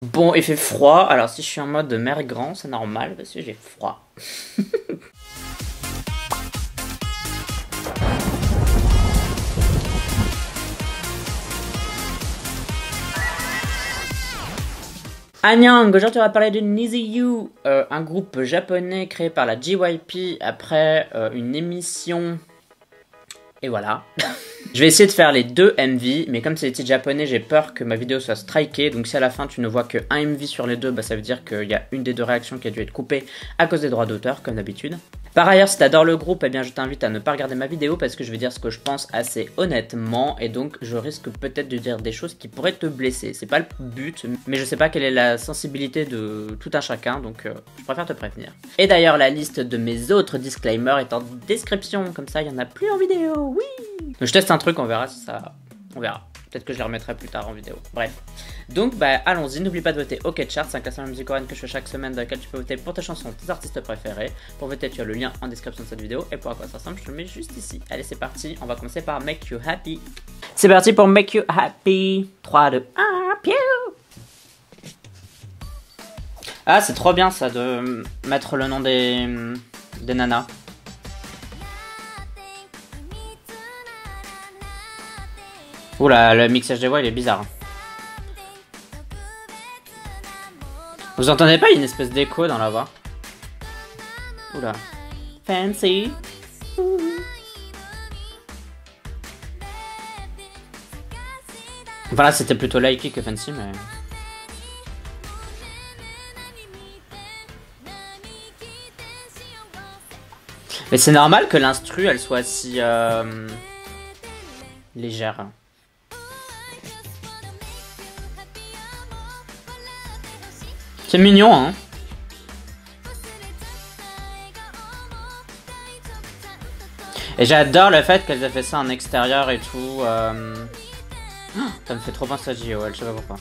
Bon, il fait froid, alors si je suis en mode mer grand, c'est normal parce que j'ai froid. Annyeong, aujourd'hui on va parler de Niziyu, un groupe japonais créé par la JYP après une émission. Et voilà. Je vais essayer de faire les deux MV, mais comme c'est des titres japonais, j'ai peur que ma vidéo soit strikée. Donc si à la fin tu ne vois que un MV sur les deux, bah ça veut dire qu'il y a une des deux réactions qui a dû être coupée à cause des droits d'auteur, comme d'habitude. Par ailleurs, si t'adores le groupe, eh bien je t'invite à ne pas regarder ma vidéo parce que je vais dire ce que je pense assez honnêtement et donc je risque peut-être de dire des choses qui pourraient te blesser. C'est pas le but, mais je sais pas quelle est la sensibilité de tout un chacun, donc je préfère te prévenir. Et d'ailleurs, la liste de mes autres disclaimers est en description, comme ça il y en a plus en vidéo, oui. Donc je teste un truc, on verra si ça... On verra. Peut-être que je les remettrai plus tard en vidéo. Bref. Donc, bah, allons-y. N'oublie pas de voter OK Chart, c'est un classement de musique coréenne que je fais chaque semaine dans lequel tu peux voter pour tes chansons, tes artistes préférés. Pour voter, tu as le lien en description de cette vidéo. Et pour à quoi ça ressemble, je te le mets juste ici. Allez, c'est parti. On va commencer par Make You Happy. C'est parti pour Make You Happy. 3, 2, 1, piou. Ah, c'est trop bien ça de mettre le nom des nanas. Oula, le mixage des voix il est bizarre. Vous entendez pas, il y a une espèce d'écho dans la voix. Oula. Fancy. Voilà, c'était plutôt likey que fancy, mais... Mais c'est normal que l'instru, elle soit si... légère. C'est mignon, hein. Et j'adore le fait qu'elles aient fait ça en extérieur et tout. Ça me fait trop penser à JOL, je sais pas pourquoi.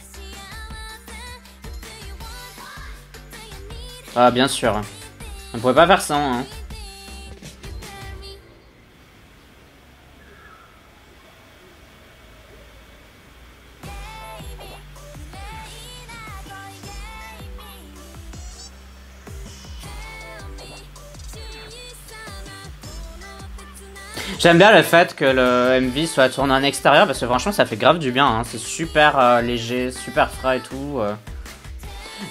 Ah, bien sûr. On pourrait pas faire ça, hein. J'aime bien le fait que le MV soit tourné en extérieur parce que franchement ça fait grave du bien, hein. C'est super léger, super frais et tout.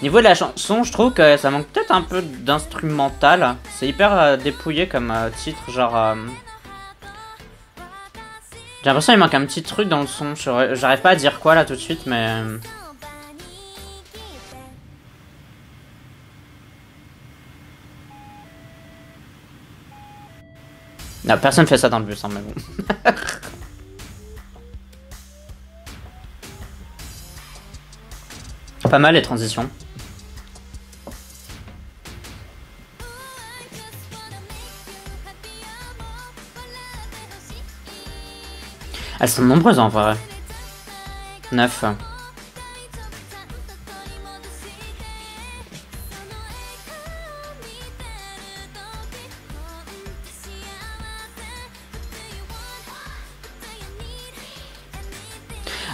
Niveau de la chanson, je trouve que ça manque peut-être un peu d'instrumental. C'est hyper dépouillé comme titre, genre... J'ai l'impression qu'il manque un petit truc dans le son. J'arrive pas à dire quoi là tout de suite, mais... Non, personne fait ça dans le bus, hein, mais bon. Pas mal les transitions. Elles sont nombreuses en vrai. 9.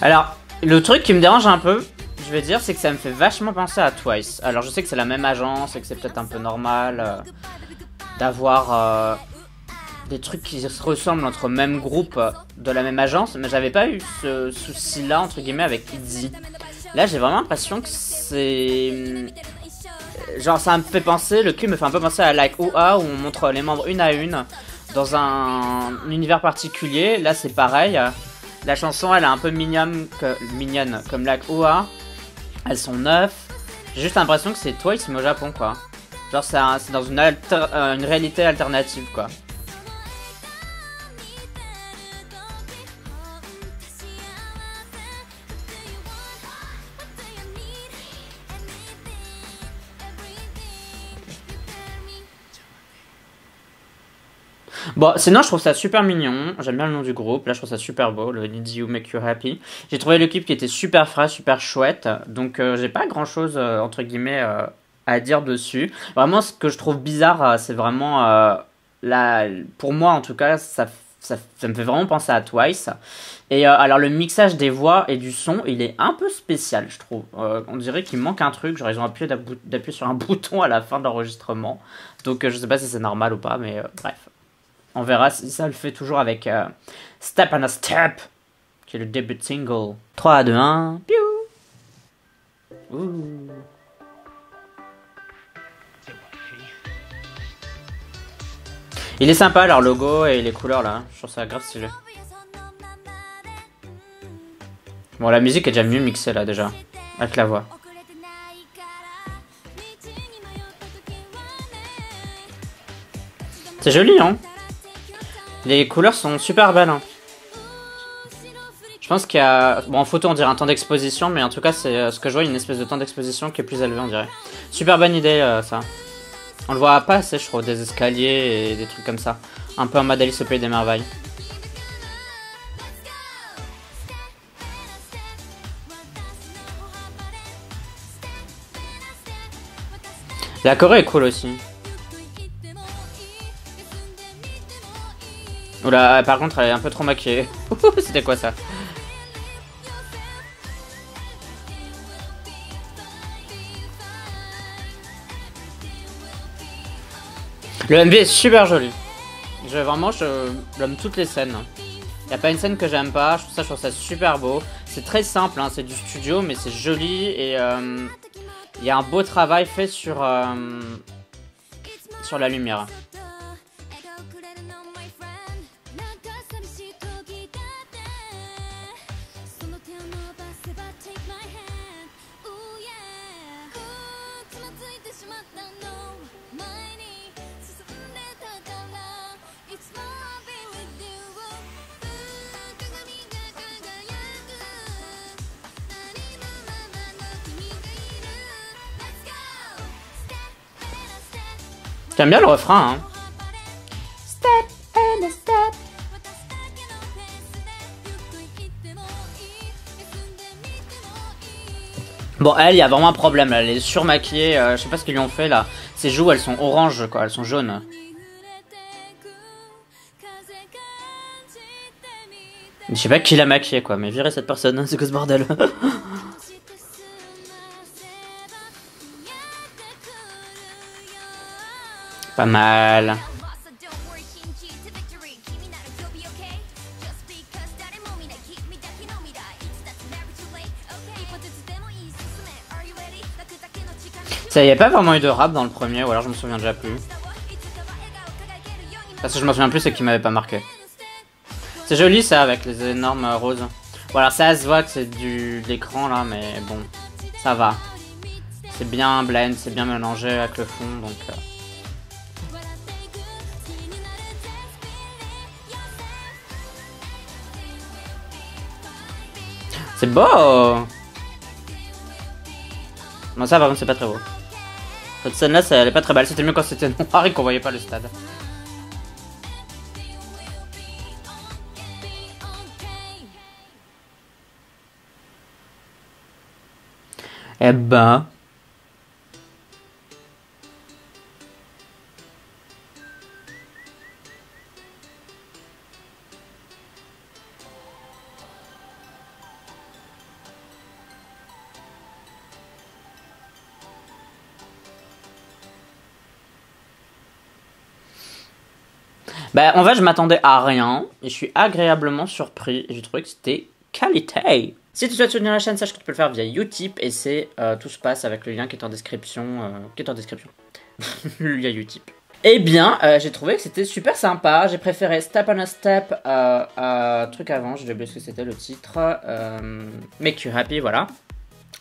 Alors, le truc qui me dérange un peu, je vais dire, c'est que ça me fait vachement penser à Twice. Alors, je sais que c'est la même agence et que c'est peut-être un peu normal d'avoir des trucs qui se ressemblent entre même groupe de la même agence, mais j'avais pas eu ce souci-là, entre guillemets, avec ITZY. Là, j'ai vraiment l'impression que c'est... Genre, ça me fait penser, le clip me fait un peu penser à Like OA, où on montre les membres une à une dans un univers particulier. Là, c'est pareil. La chanson, elle est un peu mignonne comme Like OA. Elles sont 9. J'ai juste l'impression que c'est Twice mais au Japon, quoi. Genre, c'est dans une réalité alternative, quoi. Bon, sinon je trouve ça super mignon, j'aime bien le nom du groupe, là je trouve ça super beau, le Need You Make You Happy. J'ai trouvé le clip qui était super frais, super chouette, donc j'ai pas grand chose entre guillemets à dire dessus. Vraiment ce que je trouve bizarre c'est vraiment, pour moi en tout cas, Ça me fait vraiment penser à Twice. Et alors le mixage des voix et du son, il est un peu spécial, je trouve. On dirait qu'il manque un truc, genre ils ont appuyé d'appuyer sur un bouton à la fin de l'enregistrement. Donc je sais pas si c'est normal ou pas, mais bref. On verra si ça le fait toujours avec Step on a Step, qui est le début de single. 3, 2, 1, piou. Ouh. Il est sympa leur logo et les couleurs là, je trouve ça grave stylé. Bon, la musique est déjà mieux mixée là déjà, avec la voix. C'est joli hein. Les couleurs sont super belles hein. Je pense qu'il y a... Bon en photo on dirait un temps d'exposition, mais en tout cas c'est ce que je vois, une espèce de temps d'exposition qui est plus élevé on dirait. Super bonne idée ça. On le voit pas assez je trouve, des escaliers et des trucs comme ça. Un peu en mode Alice au Pays des Merveilles. La choré est cool aussi. Oula, par contre elle est un peu trop maquillée. C'était quoi ça? Le MV est super joli. Vraiment, j'aime toutes les scènes. Il n'y a pas une scène que j'aime pas. Je trouve ça super beau. C'est très simple, hein, c'est du studio, mais c'est joli. Et il y a un beau travail fait sur la lumière. J'aime bien le refrain, hein. Step and a step. Bon, elle, il y a vraiment un problème là. Elle est surmaquillée. Je sais pas ce qu'ils lui ont fait là. Ses joues, elles sont oranges, quoi. Elles sont jaunes. Je sais pas qui l'a maquillée, quoi. Mais virez cette personne, c'est quoi ce bordel? Pas mal. Ça y a pas vraiment eu de rap dans le premier, ou alors je me souviens déjà plus. Parce que je me souviens plus ce qui m'avait pas marqué. C'est joli ça avec les énormes roses. Voilà, ça se voit que c'est de l'écran là, mais bon, ça va. C'est bien blend, c'est bien mélangé avec le fond, donc... C'est beau! Non, ça par contre c'est pas très beau. Cette scène là, elle est pas très belle. C'était mieux quand c'était noir et qu'on voyait pas le stade. Eh ben... Bah, en fait, je m'attendais à rien et je suis agréablement surpris. Et j'ai trouvé que c'était qualité. Si tu souhaites soutenir la chaîne, sache que tu peux le faire via Utip et c'est tout se passe avec le lien qui est en description. Le lien Utip. Eh bien, j'ai trouvé que c'était super sympa. J'ai préféré Step on a Step à truc avant. J'ai oublié ce que c'était le titre. Make You Happy, voilà.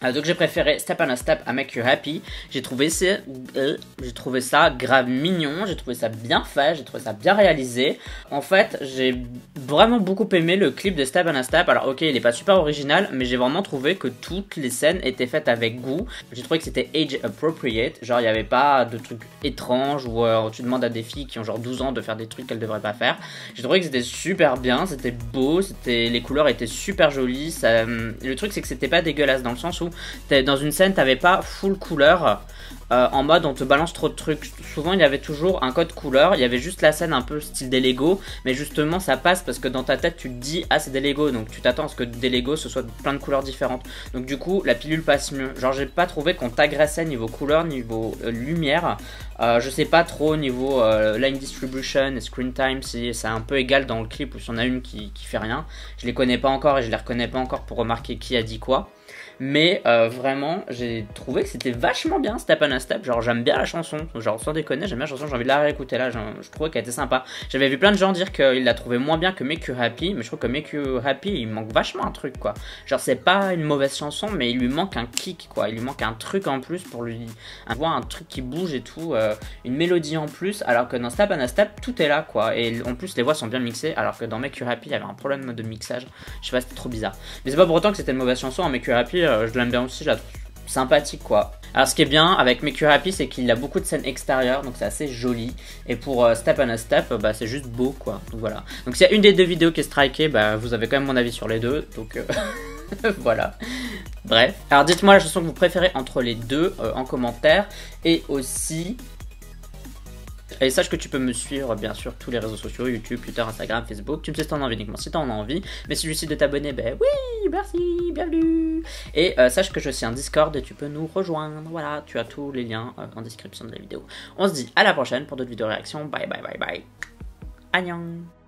Donc j'ai préféré Step on a Step à Make You Happy. J'ai trouvé ça grave mignon, j'ai trouvé ça bien fait, j'ai trouvé ça bien réalisé. En fait, j'ai vraiment beaucoup aimé le clip de Step on a Step. Alors ok, il est pas super original, mais j'ai vraiment trouvé que toutes les scènes étaient faites avec goût. J'ai trouvé que c'était age appropriate, genre il n'y avait pas de trucs étranges où tu demandes à des filles qui ont genre 12 ans de faire des trucs qu'elles devraient pas faire. J'ai trouvé que c'était super bien, c'était beau, les couleurs étaient super jolies. Le truc c'est que c'était pas dégueulasse dans le sens où dans une scène t'avais pas full couleur en mode on te balance trop de trucs. Souvent il y avait toujours un code couleur, il y avait juste la scène un peu style des Lego, mais justement ça passe parce que dans ta tête tu te dis ah c'est des Lego, donc tu t'attends à ce que des Lego ce soit plein de couleurs différentes. Donc du coup la pilule passe mieux. Genre j'ai pas trouvé qu'on t'agressait niveau couleur, niveau lumière. Je sais pas trop niveau line distribution et screen time si c'est un peu égal dans le clip ou si on a une qui fait rien. Je les connais pas encore et je les reconnais pas encore pour remarquer qui a dit quoi. Mais vraiment, j'ai trouvé que c'était vachement bien Step on a Step. Genre, j'aime bien la chanson. Genre, sans déconner, j'aime bien la chanson. J'ai envie de la réécouter là. Je trouvais qu'elle était sympa. J'avais vu plein de gens dire qu'ils la trouvaient moins bien que Make You Happy. Mais je trouve que Make You Happy, il manque vachement un truc, quoi. Genre, c'est pas une mauvaise chanson, mais il lui manque un kick, quoi. Il lui manque un truc en plus pour lui. Voir un truc qui bouge et tout. Une mélodie en plus. Alors que dans Step on a Step, tout est là, quoi. Et en plus, les voix sont bien mixées. Alors que dans Make You Happy, il y avait un problème de mixage. Je sais pas, c'était trop bizarre. Mais c'est pas pour autant que c'était une mauvaise chanson. En Make You Happy, je l'aime bien aussi, je la trouve sympathique quoi. Alors ce qui est bien avec Make You Happy c'est qu'il a beaucoup de scènes extérieures donc c'est assez joli et pour Step on a Step bah, c'est juste beau quoi, donc voilà. Donc s'il y a une des deux vidéos qui est strikée bah vous avez quand même mon avis sur les deux donc voilà. Bref, alors dites-moi la chanson que vous préférez entre les deux en commentaire et aussi... Et sache que tu peux me suivre bien sûr tous les réseaux sociaux, YouTube, Twitter, Instagram, Facebook. Tu me sais si t'en as envie uniquement si t'en as envie. Mais si tu décides de t'abonner, ben oui, merci, bienvenue. Et sache que je suis un Discord et tu peux nous rejoindre. Voilà, tu as tous les liens en description de la vidéo. On se dit à la prochaine pour d'autres vidéos réactions. Bye bye bye bye. Annyeong.